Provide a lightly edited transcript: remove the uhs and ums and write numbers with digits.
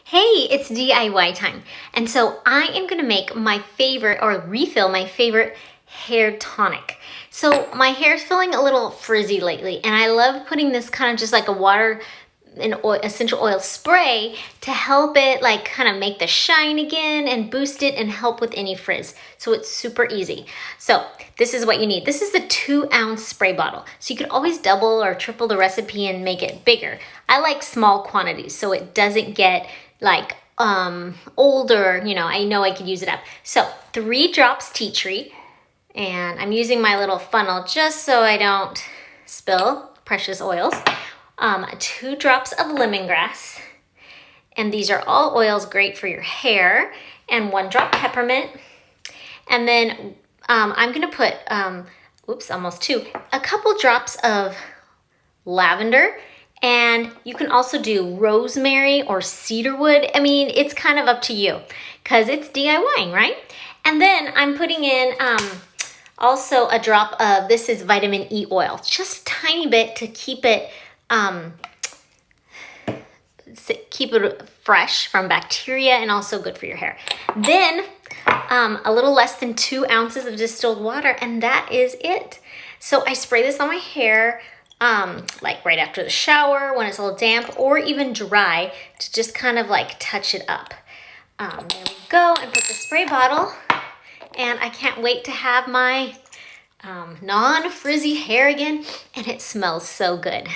Hey, it's DIY time. And so I am gonna make my favorite, or refill my favorite hair tonic. So my hair's feeling a little frizzy lately, and I love putting this kind of just like a water and oil, essential oil spray to help it like kind of make the shine again and boost it and help with any frizz. So it's super easy. So this is what you need. This is the 2-ounce spray bottle. So you could always double or triple the recipe and make it bigger. I like small quantities so it doesn't get like older, you know I could use it up. So 3 drops tea tree, and I'm using my little funnel just so I don't spill precious oils. 2 drops of lemongrass, and these are all oils great for your hair, and 1 drop peppermint. And then I'm gonna put, almost 2, a couple drops of lavender. And you can also do rosemary or cedarwood. I mean, it's kind of up to you because it's DIYing, right? And then I'm putting in also a drop of, this is vitamin E oil, just a tiny bit to keep it fresh from bacteria and also good for your hair. Then a little less than 2 ounces of distilled water, and that is it. So I spray this on my hair like right after the shower when it's a little damp, or even dry, to just kind of like touch it up. There we go, and put the spray bottle, and I can't wait to have my non-frizzy hair again, and it smells so good.